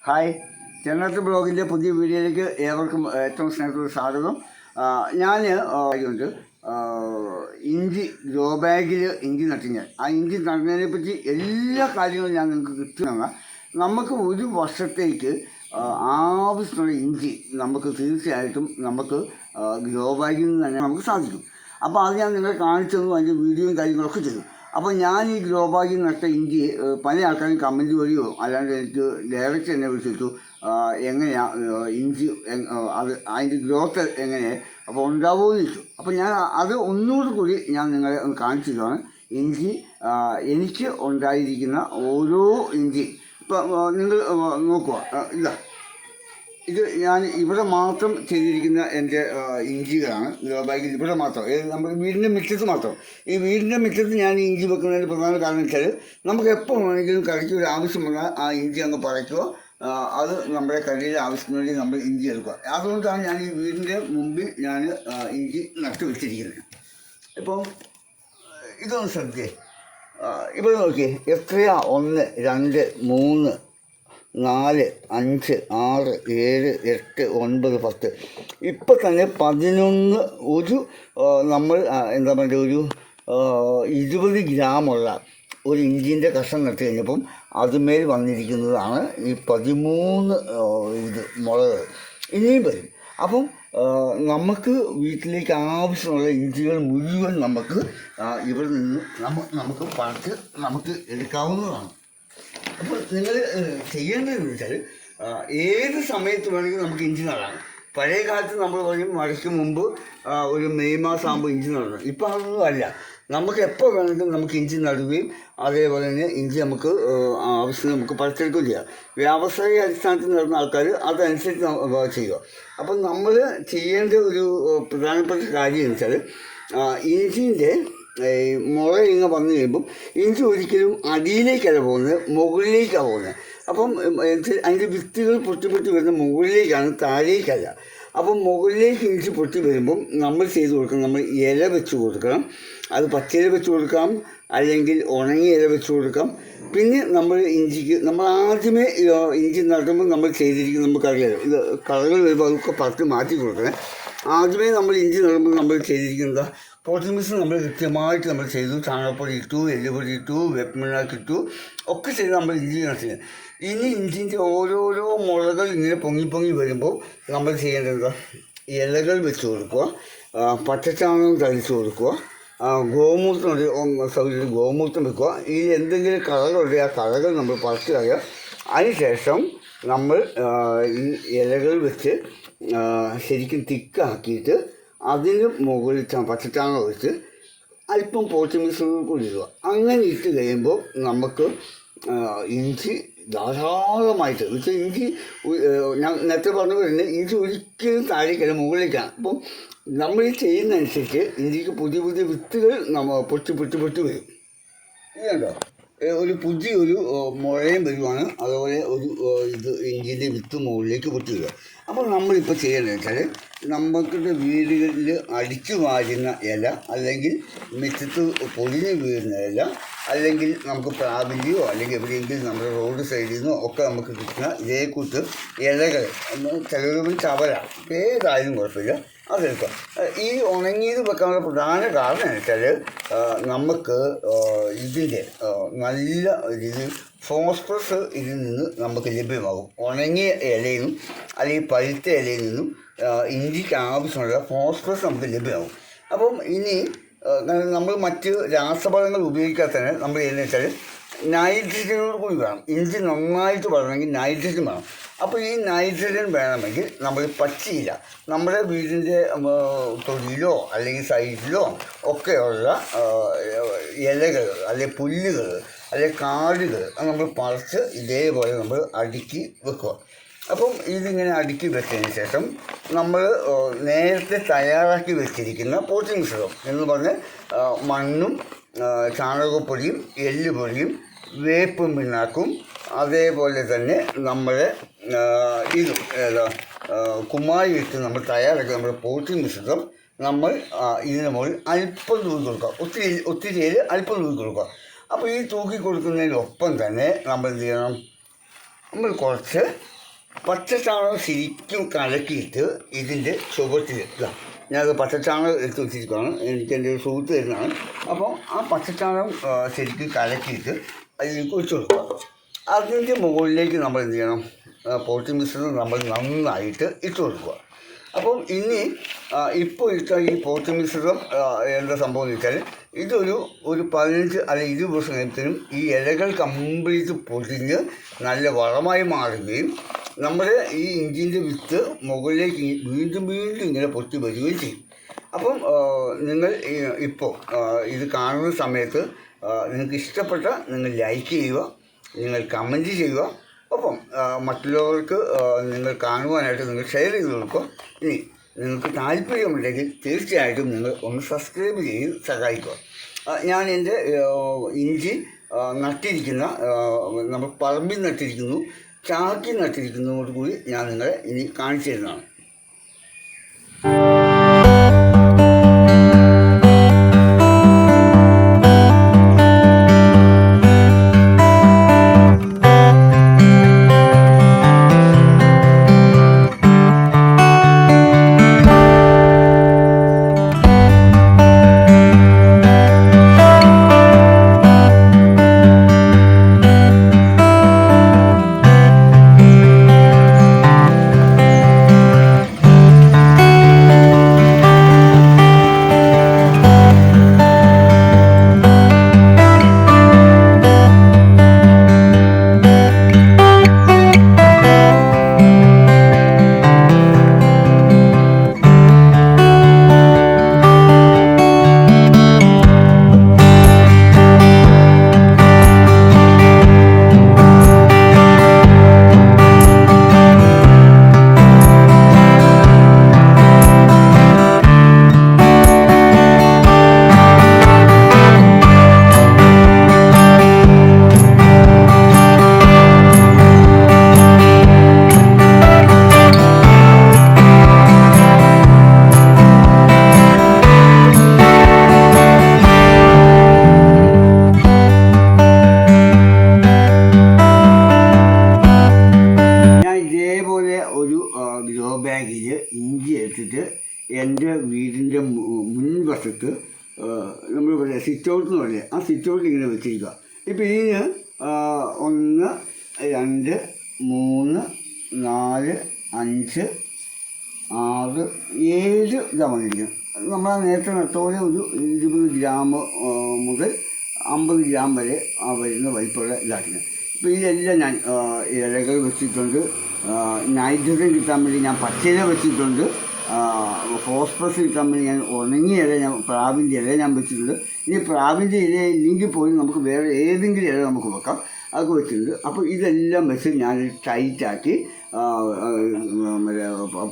Hi, ചെന്നത്ത് ബ്ലോഗിൻ്റെ പുതിയ വീഡിയോയിലേക്ക് ഏവർക്കും ഏറ്റവും സ്നേഹത്തോട് സ്വാഗതം. ഞാൻ ഉണ്ട് ഇഞ്ചി ഗ്രോ ബാഗിൽ ഇഞ്ചി നട്ടിഞ്ഞാൽ ആ ഇഞ്ചി നടുന്നതിനെ പറ്റി എല്ലാ കാര്യങ്ങളും ഞാൻ നിങ്ങൾക്ക് കിട്ടുന്ന നമുക്ക് ഒരു വർഷത്തേക്ക് ആവശ്യമുള്ള ഇഞ്ചി നമുക്ക് തീർച്ചയായിട്ടും നമുക്ക് ഗ്രോ ബാഗിൽ നിന്ന് തന്നെ നമുക്ക് സാധിക്കും. അപ്പോൾ അത് ഞാൻ നിങ്ങളെ കാണിച്ചു തന്നു, അതിൻ്റെ വീഡിയോയും കാര്യങ്ങളൊക്കെ ചെയ്തു. അപ്പോൾ ഞാൻ ഈ ഗ്രോ ബാഗിൽ നട്ട ഇഞ്ചി പല ആൾക്കാരും കമൻറ്റ് വഴിയോ അല്ലാണ്ട് എനിക്ക് ഡയറക്റ്റ് എന്നെ വിളിച്ചിട്ടു എങ്ങനെയാണ് ഇഞ്ചി അത് അതിൻ്റെ ഗ്രോത്ത് എങ്ങനെയാണ് അപ്പോൾ ഉണ്ടാവുമോ എന്ന് ചോദിച്ചു. അപ്പോൾ ഞാൻ അത് ഒന്നുകൂടി ഞാൻ നിങ്ങളെ ഒന്ന് കാണിച്ചു തരുവാണ്. ഇഞ്ചി എനിക്ക് ഉണ്ടായിരിക്കുന്ന ഓരോ ഇഞ്ചി ഇപ്പോൾ നിങ്ങൾ നോക്കുക, ഇത് ഞാൻ ഇവിടെ മാത്രം ചെയ്തിരിക്കുന്ന എൻ്റെ ഇഞ്ചികളാണ്. ഗ്രോ ബാഗിൽ ഇവിടെ മാത്രം, നമ്മുടെ വീടിൻ്റെ മുറ്റത്ത് മാത്രം. ഈ വീടിൻ്റെ മുറ്റത്ത് ഞാൻ ഇഞ്ചി വെക്കുന്നതിൻ്റെ പ്രധാന കാരണം വെച്ചാൽ നമുക്ക് എപ്പോൾ വേണമെങ്കിലും കറിക്ക് ഒരു ആവശ്യമുള്ള ആ ഇഞ്ചി അങ്ങ് പറിക്കുക, അത് നമ്മുടെ കറിയുടെ ആവശ്യത്തിന് വേണ്ടി നമ്മൾ ഇഞ്ചി എടുക്കുക. അതുകൊണ്ടാണ് ഞാൻ ഈ വീടിൻ്റെ മുമ്പിൽ ഞാൻ ഇഞ്ചി നട്ടു വെച്ചിരിക്കുന്നത്. ഇപ്പം ഇതൊന്ന് ശ്രദ്ധിച്ചേ, ഇവിടെ നോക്കിയേ എത്രയാ 1 2 3 4 5 6 7 8 9 10 ഇപ്പം തന്നെ 11 ഒരു നമ്മൾ എന്താ പറയുക ഒരു 20 ഗ്രാമുള്ള ഒരു ഇഞ്ചിൻ്റെ കഷ്ണം നട്ട് കഴിഞ്ഞപ്പം അതുമേൽ വന്നിരിക്കുന്നതാണ് ഈ 13 ഇത് മുളക്. ഇനിയും വരും. അപ്പം നമുക്ക് വീട്ടിലേക്ക് ആവശ്യമുള്ള ഇഞ്ചികൾ മുഴുവൻ നമുക്ക് ഇവിടെ നിന്ന് നമുക്ക് പറിച്ച് നമുക്ക് എടുക്കാവുന്നതാണ്. അപ്പോൾ നിങ്ങൾ ചെയ്യേണ്ടതെന്ന് വെച്ചാൽ ഏത് സമയത്ത് വേണമെങ്കിലും നമുക്ക് ഇഞ്ചി നടാം. പഴയ കാലത്ത് നമ്മൾ പറയും മഴയ്ക്ക് മുമ്പ് ഒരു മെയ് മാസം ആകുമ്പോൾ ഇഞ്ചി നടണം. ഇപ്പോൾ അതൊന്നും അല്ല, നമുക്ക് എപ്പോൾ വേണമെങ്കിലും നമുക്ക് ഇഞ്ചി നടുകയും അതേപോലെ തന്നെ ഇഞ്ചി നമുക്ക് ആവശ്യത്തിന് നമുക്ക് പറിച്ചെടുക്കുകയും ചെയ്യാം. വ്യാവസായിക അടിസ്ഥാനത്തിൽ നടന്ന ആൾക്കാർ അതനുസരിച്ച് ചെയ്യുക. അപ്പം നമ്മൾ ചെയ്യേണ്ട ഒരു പ്രധാനപ്പെട്ട കാര്യം എന്ന് വെച്ചാൽ ഇഞ്ചിൻ്റെ മുള ഇങ്ങനെ വന്നു കഴിയുമ്പം ഇഞ്ചി ഒരിക്കലും അടിയിലേക്കല്ല പോകുന്നത്, മുകളിലേക്കാണ് പോകുന്നത്. അപ്പം അതിൻ്റെ വിത്തുകൾ പൊട്ടി വരുന്ന മുകളിലേക്കാണ്, താഴേക്കല്ല. അപ്പം മുകളിലേക്ക് ഇഞ്ചി പൊട്ടി വരുമ്പം നമ്മൾ ചെയ്ത് കൊടുക്കണം, നമ്മൾ ഇല വെച്ച് കൊടുക്കണം. അത് പച്ചില വെച്ച് കൊടുക്കാം, അല്ലെങ്കിൽ ഉണങ്ങിയ ഇല വെച്ച് കൊടുക്കാം. പിന്നെ നമ്മൾ ഇഞ്ചിക്ക് നമ്മൾ ആദ്യമേ ഇഞ്ചി നടുമ്പോൾ നമ്മൾ ചെയ്തിരിക്കുന്ന നമുക്ക് അറിയാലോ, ഇത് കളകൾ വരുമ്പോൾ അതൊക്കെ പറിച്ച് മാറ്റി കൊടുക്കണേ. ആദ്യമേ നമ്മൾ ഇഞ്ചി നടുമ്പോൾ നമ്മൾ ചെയ്തിരിക്കുന്നത് പോട്ടിംഗ് മിക്സ് നമ്മൾ കൃത്യമായിട്ട് നമ്മൾ ചെയ്തു. ചാണകപ്പൊടി ഇട്ടു, എല്ലുപൊടി ഇട്ടു, വേപ്പിണ്ണാക്ക് ഇട്ടു, ഒക്കെ ചെയ്ത് നമ്മൾ ഇഞ്ചി നട്ടില്ല. ഇനി ഇഞ്ചിൻ്റെ ഓരോരോ മുളകൾ ഇങ്ങനെ പൊങ്ങി വരുമ്പോൾ നമ്മൾ ചെയ്യേണ്ടത് ഇലകൾ വെച്ച് കൊടുക്കുക, പച്ചച്ചാണകം തളിച്ച് കൊടുക്കുക, ഗോമൂത്രം സൗകര്യം ഗോമൂത്രം വെക്കുക. ഈ എന്തെങ്കിലും കളകളുണ്ട് ആ കളകൾ നമ്മൾ പറിച്ച് കളയുക. അതിനുശേഷം നമ്മൾ ഈ ഇലകൾ വെച്ച് ശരിക്കും തിക്കാക്കിയിട്ട് അതിന് മുകളിൽ പച്ചച്ചാണകം വെച്ച് അല്പം പോട്ടി മിക്സ് കൂടി ഇടുക. അങ്ങനെ ഇട്ട് കഴിയുമ്പോൾ നമുക്ക് ഇഞ്ചി ധാരാളമായിട്ട് വെച്ചാൽ ഇഞ്ചി ഞാൻ നേരത്തെ പറഞ്ഞ പോലെ തന്നെ ഇഞ്ചി ഒരിക്കലും താഴേക്കല്ല, മുകളിലേക്കാണ്. അപ്പം നമ്മൾ ഈ ചെയ്യുന്നതനുസരിച്ച് ഇഞ്ചിക്ക് പുതിയ വിത്തുകൾ പൊട്ടി വരും. ഇതുണ്ടോ, ഒരു പുതിയൊരു മുഴയും വരുവാണ്. അതുപോലെ ഒരു ഇത് ഇഞ്ചിൻ്റെ വിത്ത് മുകളിലേക്ക് പൊട്ടി വരിക. അപ്പോൾ നമ്മളിപ്പോൾ ചെയ്യേണ്ടതെന്ന് വെച്ചാൽ നമുക്കിൻ്റെ വീടുകളിൽ അടിച്ചു വാരുന്ന ഇല, അല്ലെങ്കിൽ മിറ്റത്ത് പൊടിഞ്ഞ് വീഴുന്ന ഇല, അല്ലെങ്കിൽ നമുക്ക് പ്ലാവിൻ്റെയോ അല്ലെങ്കിൽ എവിടെയെങ്കിലും നമ്മുടെ റോഡ് സൈഡിൽ നിന്നോ ഒക്കെ നമുക്ക് കിട്ടുന്ന ഇതേക്കൂട്ട് ഇലകൾ, ചിലരും ചവല, ഏതായാലും കുഴപ്പമില്ല, അതെടുക്കാം. ഈ ഉണങ്ങിയത് വെക്കാനുള്ള പ്രധാന കാരണം എന്ന് വെച്ചാൽ നമുക്ക് ഇതിൻ്റെ നല്ല രീതിയിൽ ഫോസ്ഫറസ് ഇതിൽ നിന്ന് നമുക്ക് ലഭ്യമാകും. ഉണങ്ങിയ ഇലയിൽ നിന്നും അല്ലെങ്കിൽ പഴുത്ത ഇലയിൽ നിന്നും ഇഞ്ചിക്ക് ആവശ്യമുള്ള ഫോസ്ഫറസ് നമുക്ക് ലഭ്യമാകും. അപ്പം ഇനി നമ്മൾ മറ്റ് രാസവളങ്ങൾ ഉപയോഗിക്കാതെ തന്നെ നമ്മൾ ചെയ്യുന്നത് വെച്ചാൽ നൈട്രജനോട് കൂടി വേണം. ഇഞ്ചി നന്നായിട്ട് വളരണമെങ്കിൽ നൈട്രജൻ വേണം. അപ്പോൾ ഈ നൈട്രജൻ വേണമെങ്കിൽ നമ്മൾ പച്ചയില നമ്മുടെ വീടിൻ്റെ തൊടിയിലോ അല്ലെങ്കിൽ സൈഡിലോ ഒക്കെയുള്ള ഇലകൾ അല്ലെങ്കിൽ പുല്ലുകൾ അല്ലെങ്കിൽ കാടുകൾ നമ്മൾ പറിച്ച് ഇതേപോലെ നമ്മൾ അടുക്കി വെക്കുക. അപ്പം ഇതിങ്ങനെ അടുക്കി വെച്ചതിന് ശേഷം നമ്മൾ നേരത്തെ തയ്യാറാക്കി വെച്ചിരിക്കുന്ന പോട്ടിംഗ് മിശ്രിതം എന്ന് പറഞ്ഞ് മണ്ണും ചാണകപ്പൊടിയും എല്ലുപൊടിയും വേപ്പും പിണ്ണാക്കും അതേപോലെ തന്നെ നമ്മൾ ഇതും കുമ്മായി ഇട്ട് നമ്മൾ തയ്യാറാക്കി നമ്മുടെ പോട്ടിംഗ് മിശ്രിതം നമ്മൾ ഇതിന് മുകളിൽ അല്പം തൂക്കി കൊടുക്കുക. ഒത്തിരി അല്പം തൂക്കി കൊടുക്കുക. അപ്പോൾ ഈ തൂക്കി കൊടുക്കുന്നതിനൊപ്പം തന്നെ നമ്മൾ എന്ത് ചെയ്യണം, നമ്മൾ കുറച്ച് പച്ചച്ചാണകം ശരിക്കും കലക്കിയിട്ട് ഇതിൻ്റെ ചുവട്ടിൽ ഞാനത് പച്ചച്ചാണകം എടുത്ത് വെച്ചിരിക്കുകയാണ്, എനിക്ക് എൻ്റെ ഒരു സുഹൃത്ത് തരുന്നതാണ്. അപ്പോൾ ആ പച്ചച്ചാണകം ശരിക്കും കലക്കിയിട്ട് അതിലേക്ക് ഒഴിച്ചു കൊടുക്കുക. അതിൻ്റെ മുകളിലേക്ക് നമ്മൾ എന്ത് ചെയ്യണം, പോട്ടി മിശ്രിതം നമ്മൾ നന്നായിട്ട് ഇട്ട് കൊടുക്കുക. അപ്പം ഇനി ഇപ്പോൾ ഇട്ട ഈ പോട്ടി മിശ്രിതം എന്താ സംഭവം എന്ന് വെച്ചാൽ ഇതൊരു 15 അല്ലെങ്കിൽ 20 ദിവസം കഴിയുമ്പോഴത്തേനും ഈ ഇലകൾ കംപ്ലീറ്റ് പൊടിഞ്ഞ് നല്ല വളമായി മാറുകയും നമ്മൾ ഈ ഇഞ്ചിൻ്റെ വിത്ത് മുകളിലേക്ക് വീണ്ടും ഇങ്ങനെ പൊട്ടി വരികയും ചെയ്യും. അപ്പം നിങ്ങൾ ഇപ്പോൾ ഇത് കാണുന്ന സമയത്ത് നിങ്ങൾക്ക് ഇഷ്ടപ്പെട്ട നിങ്ങൾ ലൈക്ക് ചെയ്യുക, നിങ്ങൾ കമൻറ്റ് ചെയ്യുക, ഒപ്പം മറ്റുള്ളവർക്ക് നിങ്ങൾ കാണുവാനായിട്ട് നിങ്ങൾ ഷെയർ ചെയ്ത് കൊടുക്കുക. ഇനി നിങ്ങൾക്ക് താല്പര്യമുണ്ടെങ്കിൽ തീർച്ചയായിട്ടും നിങ്ങൾ ഒന്ന് സബ്സ്ക്രൈബ് ചെയ്ത് സഹായിക്കുക. ഞാൻ എൻ്റെ ഇഞ്ചി നട്ടിരിക്കുന്ന നമ്മൾ പറമ്പിൽ നട്ടിരിക്കുന്നു, ചാക്കി നട്ടിരിക്കുന്നതോടുകൂടി ഞാൻ നിങ്ങളെ ഇനി കാണിച്ചു തരുന്നതാണ്. ഗ്രോ ബാഗിൽ ഇഞ്ചി എടുത്തിട്ട് എൻ്റെ വീടിൻ്റെ മുൻവശത്ത് നമ്മൾ പറയാം സിറ്റ് ഔട്ട് എന്ന് പറയുക, ആ സിറ്റ് ഔട്ടിൽ ഇങ്ങനെ വെച്ചിരിക്കുക. ഇപ്പോൾ ഇതിന് 1 2 3 4 5 6 7 ഇതാ വന്നിരിക്കുന്നത്. നമ്മൾ നേരത്തെ നട്ടപോലെ ഒരു 20 ഗ്രാം മുതൽ 50 ഗ്രാം വരെ വരുന്ന വലിപ്പമുള്ള ഇതാക്കുന്നത്. ഇപ്പോൾ ഇതെല്ലാം ഞാൻ ഇലകൾ വെച്ചിട്ടുണ്ട്, നൈട്രജൻ കിട്ടാൻ വേണ്ടി ഞാൻ പച്ചില വെച്ചിട്ടുണ്ട്, ഫോസ്ഫറസ് കിട്ടാൻ വേണ്ടി ഞാൻ ഉണങ്ങിയ ഇല, ഞാൻ പ്രാവിൻ്റെ ഇല ഞാൻ വെച്ചിട്ടുണ്ട്. ഇനി പ്രാവിൻ്റെ ഇല ഇല്ലെങ്കിൽ പോലും നമുക്ക് വേറെ ഏതെങ്കിലും ഇല നമുക്ക് വെക്കാം, അതൊക്കെ വെച്ചിട്ടുണ്ട്. അപ്പോൾ ഇതെല്ലാം വെച്ച് ഞാൻ ടൈറ്റാക്കി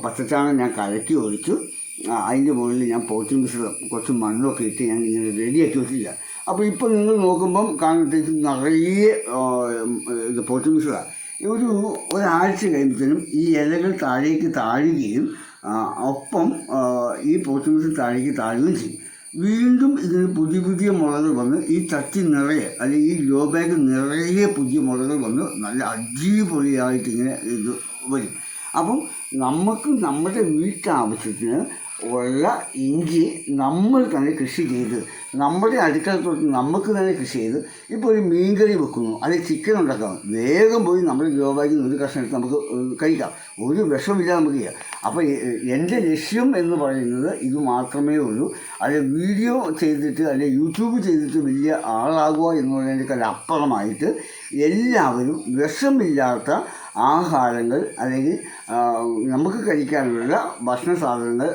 പച്ചച്ചാണകം ഞാൻ കലക്കി ഒഴിച്ചു. അതിൻ്റെ മുകളിൽ ഞാൻ പോട്ടി മിശ്രിതം കുറച്ച് മണ്ണൊക്കെ ഇട്ട് ഞാൻ ഇങ്ങനെ റെഡിയാക്കി വെച്ചില്ല. അപ്പോൾ ഇപ്പോൾ നിങ്ങൾ നോക്കുമ്പം കാണത്തേക്ക് നിറയെ ഇത് പോട്ടി മിശ്രിതമാണ്. ഒരാഴ്ച കഴിയുമ്പോഴത്തേനും ഈ ഇലകൾ താഴേക്ക് താഴുകയും ഒപ്പം ഈ പോട്ടി മിശ്രിതം താഴേക്ക് താഴുകയും ചെയ്യും. വീണ്ടും ഇതിന് പുതിയ മുളകൾ വന്ന് ഈ ചട്ടി നിറയെ അല്ലെങ്കിൽ ഈ ഗ്രോ ബാഗ് നിറയെ പുതിയ മുളകൾ വന്ന് നല്ല അടിപൊളിയായിട്ട് ഇങ്ങനെ ഇത് വരും. അപ്പം നമുക്ക് നമ്മുടെ വീട്ടാവശ്യത്തിന് ഉള്ള ഇഞ്ചി നമ്മൾ തന്നെ കൃഷി ചെയ്ത് നമ്മുടെ അടുക്കളത്തോട്ട് നമുക്ക് തന്നെ കൃഷി ചെയ്ത് ഇപ്പോൾ ഒരു മീൻകറി വെക്കുന്നു, അല്ലെങ്കിൽ ചിക്കൻ ഉണ്ടാക്കാം, വേഗം പോയി നമ്മുടെ ഗ്രോ ബാഗിൽ നിന്ന് ഒരു കഷ്ണം എടുത്ത് നമുക്ക് കഴിക്കാം, ഒരു വിഷമില്ലാതെ നമുക്ക് ചെയ്യാം. അപ്പോൾ എൻ്റെ ലക്ഷ്യം എന്ന് പറയുന്നത് ഇത് മാത്രമേ ഉള്ളൂ. അത് വീഡിയോ ചെയ്തിട്ട് അല്ലെങ്കിൽ യൂട്യൂബ് ചെയ്തിട്ട് വലിയ ആളാകുക എന്നുള്ളതിനേക്കാൾ അപ്പുറമായിട്ട് എല്ലാവരും വിഷമില്ലാത്ത ആഹാരങ്ങൾ അല്ലെങ്കിൽ നമുക്ക് കഴിക്കാനുള്ള ഭക്ഷണ സാധനങ്ങൾ,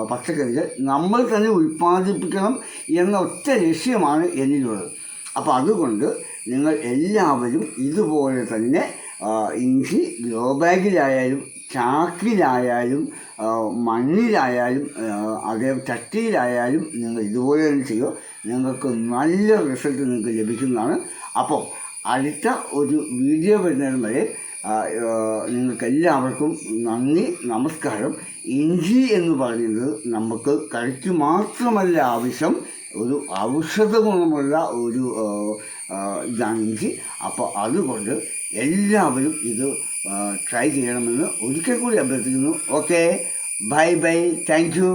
പച്ചക്കറികൾ നമ്മൾ തന്നെ ഉൽപ്പാദിപ്പിക്കണം എന്ന ഒറ്റ ലക്ഷ്യമാണ് എന്നിലുള്ളത്. അപ്പോൾ അതുകൊണ്ട് നിങ്ങൾ എല്ലാവരും ഇതുപോലെ തന്നെ ഇഞ്ചി ഗ്രോ ബാഗിലായാലും ചാക്കിലായാലും മണ്ണിലായാലും അതേ ചട്ടിയിലായാലും നിങ്ങൾ ഇതുപോലെ തന്നെ ചെയ്യുക. നിങ്ങൾക്ക് നല്ല റിസൾട്ട് നിങ്ങൾക്ക് ലഭിക്കുന്നതാണ്. അപ്പോൾ അടുത്ത ഒരു വീഡിയോ വരുന്നതിന് വരെ നിങ്ങൾക്കെല്ലാവർക്കും നന്ദി, നമസ്കാരം. ഇഞ്ചി എന്ന് പറയുന്നത് നമുക്ക് കഴിക്ക് മാത്രമല്ല ആവശ്യം, ഒരു ഔഷധ ഗുണമുള്ള ഒരു ഇതാണ് ഇഞ്ചി. അപ്പോൾ അതുകൊണ്ട് എല്ലാവരും ഇത് ട്രൈ ചെയ്യണമെന്ന് ഒരിക്കൽ കൂടി അഭ്യർത്ഥിക്കുന്നു. Okay, bye bye, thank you.